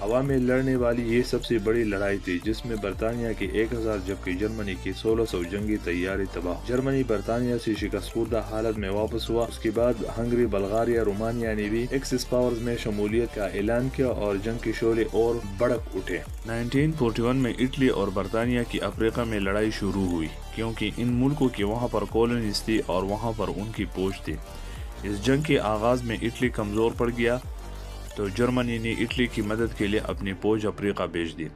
ہوا میں لڑنے والی یہ سب سے بڑی لڑائی تھی، جس میں برطانیہ کے 1000 جبکہ جرمنی کے 1600 جنگی تیاری تباہ۔ جرمنی برطانیہ سے شکست خوردہ حالت میں واپس ہوا۔ اس کے بعد ہنگری، بلغاریہ، رومانیہ نے بھی ایکسس پاورز میں شمولیت کا اعلان کیا اور جنگ کے شعلے اور بھڑک اٹھے۔ 1941 میں اٹلی اور برطانیہ کی افریقہ میں لڑائی شروع ہوئی، کیونکہ ان ملکوں کے وہاں پر کالونیز تھی اور وہاں پر ان کی پوچھ تھی۔ اس جنگ کے آغاز میں اٹلی کمزور پڑ گیا تو جرمنی نے اٹلی کی مدد کے لیے اپنی فوج افریقہ بھیج دی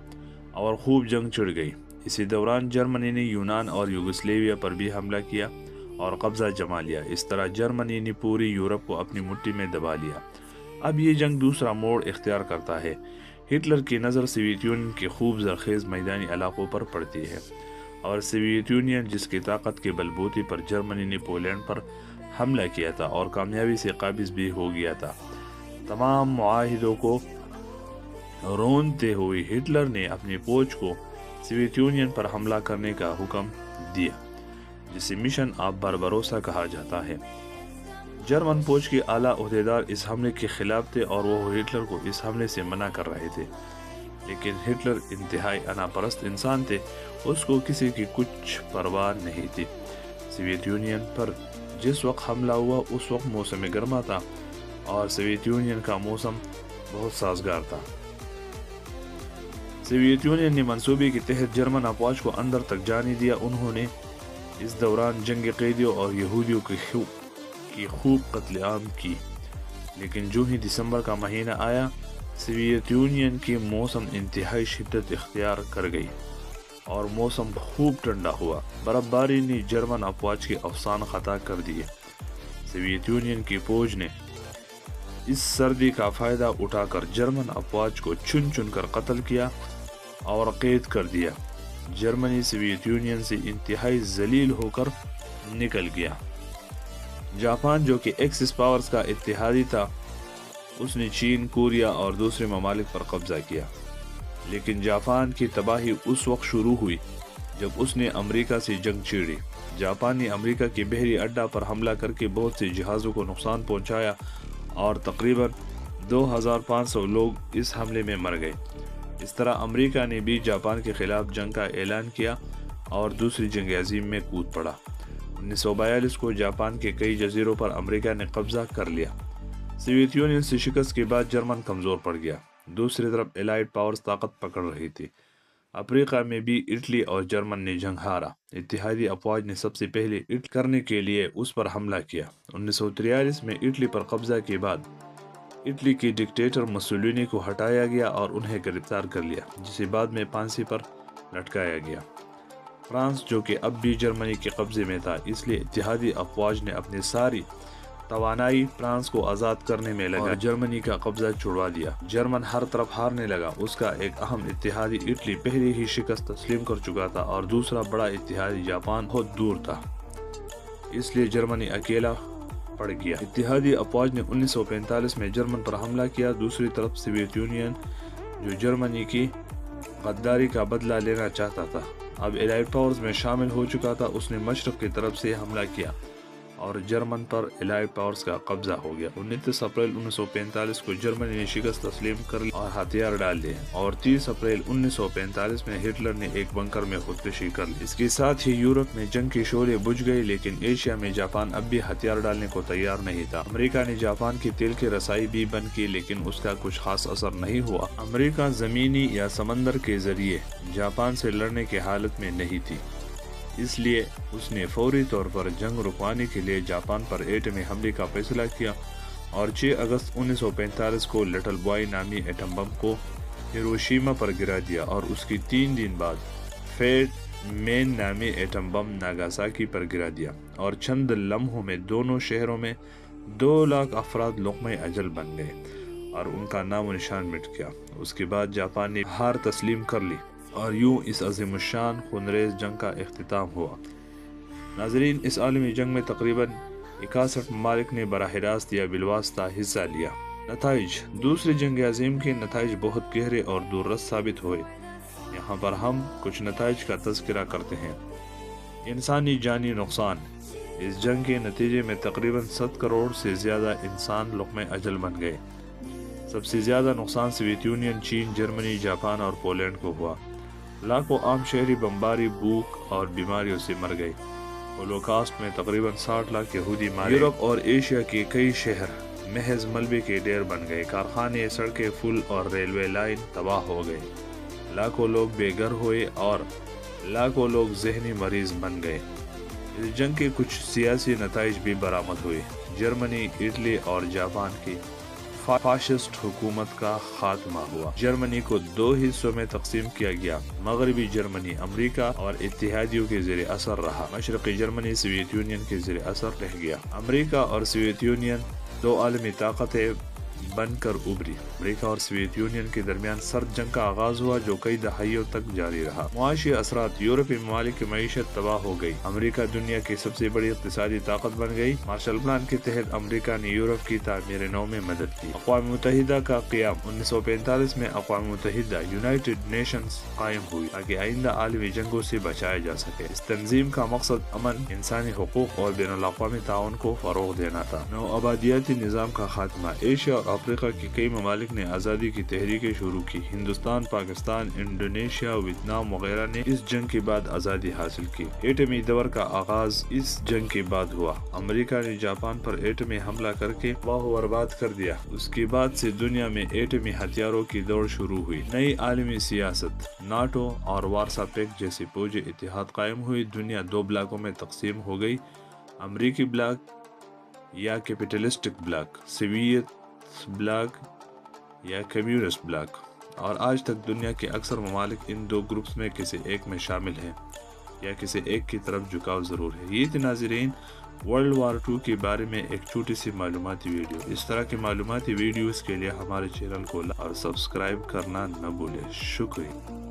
اور خوب جنگ چھڑ گئی۔ اسی دوران جرمنی نے یونان اور یوگوسلیویا پر بھی حملہ کیا اور قبضہ جما لیا۔ اس طرح جرمنی نے پوری یورپ کو اپنی مٹھی میں دبا لیا۔ اب یہ جنگ دوسرا موڑ اختیار کرتا ہے۔ ہٹلر کی نظر سوویت یونین کے خوب زرخیز میدانی علاقوں پر پڑتی ہے اور سوویت یونین جس کی طاقت کے بلبوتے پر جرمنی نے پولینڈ پر حملہ کیا تھا اور کامیابی سے قابض بھی ہو گیا تھا، تمام معاہدوں کو رونتے ہوئے ہٹلر نے اپنی فوج کو سوویت یونین پر حملہ کرنے کا حکم دیا، جسے مشن آف بارباروسا کہا جاتا ہے۔ جرمن فوج کے اعلیٰ عہدیدار اس حملے کے خلاف تھے اور وہ ہٹلر کو اس حملے سے منع کر رہے تھے، لیکن ہٹلر انتہائی انا پرست انسان تھے، اس کو کسی کی کچھ پرواہ نہیں تھی۔ سوویت یونین پر جس وقت حملہ ہوا اس وقت موسم گرما تھا اور سوویت یونین کا موسم بہت سازگار تھا۔ سوویت یونین نے منصوبے کے تحت جرمن افواج کو اندر تک جانے دیا۔ انہوں نے اس دوران جنگ قیدیوں اور یہودیوں کی خوب قتل عام کی، لیکن جو ہی دسمبر کا مہینہ آیا سوویت یونین کی موسم انتہائی شدت اختیار کر گئی اور موسم خوب ٹھنڈا ہوا۔ برف باری نے جرمن افواج کے افسان خطا کر دیے۔ سوویت یونین کی فوج نے اس سردی کا فائدہ اٹھا کر جرمن افواج کو چن چن کر قتل کیا اور قید کر دیا۔ جرمنی سوویت یونین سے انتہائی ذلیل ہو کر نکل گیا۔ جاپان جو کہ ایکسس پاورز کا اتحادی تھا، اس نے چین، کوریا اور دوسرے ممالک پر قبضہ کیا، لیکن جاپان کی تباہی اس وقت شروع ہوئی جب اس نے امریکہ سے جنگ چھیڑی۔ جاپان نے امریکہ کے بحری اڈہ پر حملہ کر کے بہت سے جہازوں کو نقصان پہنچایا اور تقریباً 2500 لوگ اس حملے میں مر گئے۔ اس طرح امریکہ نے بھی جاپان کے خلاف جنگ کا اعلان کیا اور دوسری جنگ عظیم میں کود پڑا۔ 1942 کو جاپان کے کئی جزیروں پر امریکہ نے قبضہ کر لیا۔ سوویت یونین سے شکست کے بعد جرمن کمزور پڑ گیا۔ دوسری طرف الائیڈ پاورز طاقت پکڑ رہی تھی۔ افریقہ میں بھی اٹلی اور جرمن نے جنگ ہارا۔ اتحادی افواج نے سب سے پہلے کرنے کے لیے اس پر حملہ کیا۔ 1943 میں اٹلی پر قبضہ کے بعد اٹلی کے ڈکٹیٹر مسولینی کو ہٹایا گیا اور انہیں گرفتار کر لیا، جسے بعد میں پھانسی پر لٹکایا گیا۔ فرانس جو کہ اب بھی جرمنی کے قبضے میں تھا، اس لیے اتحادی افواج نے اپنی ساری توانائی فرانس کو آزاد کرنے میں لگا اور جرمنی کا قبضہ چھڑوا دیا۔ جرمن ہر طرف ہارنے لگا۔ اس کا ایک اہم اتحادی اٹلی پہلے ہی شکست تسلیم کر چکا تھا اور دوسرا بڑا اتحادی جاپان بہت دور تھا، اس لیے جرمنی اکیلا پڑ گیا۔ اتحادی افواج نے 1945 میں جرمن پر حملہ کیا۔ دوسری طرف سوویت یونین جو جرمنی کی غداری کا بدلہ لینا چاہتا تھا، اب الائیڈ پاورز میں شامل ہو چکا تھا۔ اس نے مشرق کی طرف سے حملہ کیا اور جرمن پر الائیڈ پاورز کا قبضہ ہو گیا۔ 29 اپریل 1945 کو جرمنی نے شکست تسلیم کر لی اور ہتھیار ڈال دیے اور 30 اپریل 1945 میں ہٹلر نے ایک بنکر میں خودکشی کر لی۔ اس کے ساتھ ہی یورپ میں جنگ کے شعلے بجھ گئے، لیکن ایشیا میں جاپان اب بھی ہتھیار ڈالنے کو تیار نہیں تھا۔ امریکہ نے جاپان کی تیل کی رسائی بھی بند کی، لیکن اس کا کچھ خاص اثر نہیں ہوا۔ امریکہ زمینی یا سمندر کے ذریعے جاپان سے لڑنے کی حالت میں نہیں تھی، اس لیے اس نے فوری طور پر جنگ رکوانے کے لیے جاپان پر ایٹمی حملے کا فیصلہ کیا اور 6 اگست 1945 کو لٹل بوائے نامی ایٹم بم کو ہیروشیما پر گرا دیا اور اس کی 3 دن بعد فیٹ مین نامی ایٹم بم ناگاساکی پر گرا دیا اور چند لمحوں میں دونوں شہروں میں 2 لاکھ افراد لقمہ اجل بن گئے اور ان کا نام و نشان مٹ گیا۔ اس کے بعد جاپان نے ہار تسلیم کر لی اور یوں اس عظیم الشان خونریز جنگ کا اختتام ہوا۔ ناظرین، اس عالمی جنگ میں تقریباً 61 ممالک نے براہ راست یا بالواسطہ حصہ لیا۔ نتائج: دوسری جنگ عظیم کے نتائج بہت گہرے اور دور رس ثابت ہوئے۔ یہاں پر ہم کچھ نتائج کا تذکرہ کرتے ہیں۔ انسانی جانی نقصان: اس جنگ کے نتیجے میں تقریباً 7 کروڑ سے زیادہ انسان لقمہ اجل بن گئے۔ سب سے زیادہ نقصان سوویت یونین، چین، جرمنی، جاپان اور پولینڈ کو ہوا۔ لاکھوں عام شہری بمباری، بھوک اور بیماریوں سے مر گئے۔ ہولوکاسٹ میں تقریباً 60 لاکھ یہودی مارے۔ یورپ اور ایشیا کے کئی شہر محض ملبے کے ڈھیر بن گئے۔ کارخانے، سڑکیں، پل اور ریلوے لائن تباہ ہو گئے۔ لاکھوں لوگ بے گھر ہوئے اور لاکھوں لوگ ذہنی مریض بن گئے۔ اس جنگ کے کچھ سیاسی نتائج بھی برآمد ہوئے۔ جرمنی، اٹلی اور جاپان کی فاشسٹ حکومت کا خاتمہ ہوا۔ جرمنی کو 2 حصوں میں تقسیم کیا گیا۔ مغربی جرمنی امریکہ اور اتحادیوں کے زیر اثر رہا۔ مشرقی جرمنی سوویت یونین کے زیر اثر رہ گیا۔ امریکہ اور سوویت یونین 2 عالمی طاقتیں بن کر ابھری۔ امریکہ اور سوویت یونین کے درمیان سرد جنگ کا آغاز ہوا جو کئی دہائیوں تک جاری رہا۔ معاشی اثرات: یورپی ممالک کی معیشت تباہ ہو گئی۔ امریکہ دنیا کی سب سے بڑی اقتصادی طاقت بن گئی۔ مارشل پلان کے تحت امریکہ نے یورپ کی تعمیر نو میں مدد کی۔ اقوام متحدہ کا قیام: 1945 میں اقوام متحدہ یونائٹڈ نیشنز قائم ہوئی تاکہ آئندہ عالمی جنگوں سے بچایا جا سکے۔ اس تنظیم کا مقصد امن، انسانی حقوق اور بین الاقوامی تعاون کو فروغ دینا تھا۔ نو آبادیاتی نظام کا خاتمہ: ایشیا اور افریقہ کے کئی ممالک نے آزادی کی تحریکیں شروع کی۔ ہندوستان، پاکستان، انڈونیشیا، ویتنام وغیرہ نے اس جنگ کے بعد آزادی حاصل کی۔ ایٹمی دور کا آغاز اس جنگ کے بعد ہوا۔ امریکہ نے جاپان پر ایٹمی حملہ کر کے تباہ و برباد کر دیا۔ اس کے بعد سے دنیا میں ایٹمی ہتھیاروں کی دوڑ شروع ہوئی۔ نئی عالمی سیاست: ناٹو اور وارسا پیکٹ جیسے فوجی اتحاد قائم ہوئی۔ دنیا 2 بلاکوں میں تقسیم ہو گئی: امریکی بلاک یا کیپٹلسٹک بلاک، سوویت بلاک یا کمیونسٹ بلاک، اور آج تک دنیا کے اکثر ممالک ان 2 گروپس میں کسی ایک میں شامل ہیں یا کسی ایک کی طرف جھکاؤ ضرور ہے۔ یہ تھے ناظرین ورلڈ وار 2 کے بارے میں ایک چھوٹی سی معلوماتی ویڈیو۔ اس طرح کی معلوماتی ویڈیوز کے لیے ہمارے چینل کو لائک اور سبسکرائب کرنا نہ بھولیں۔ شکریہ۔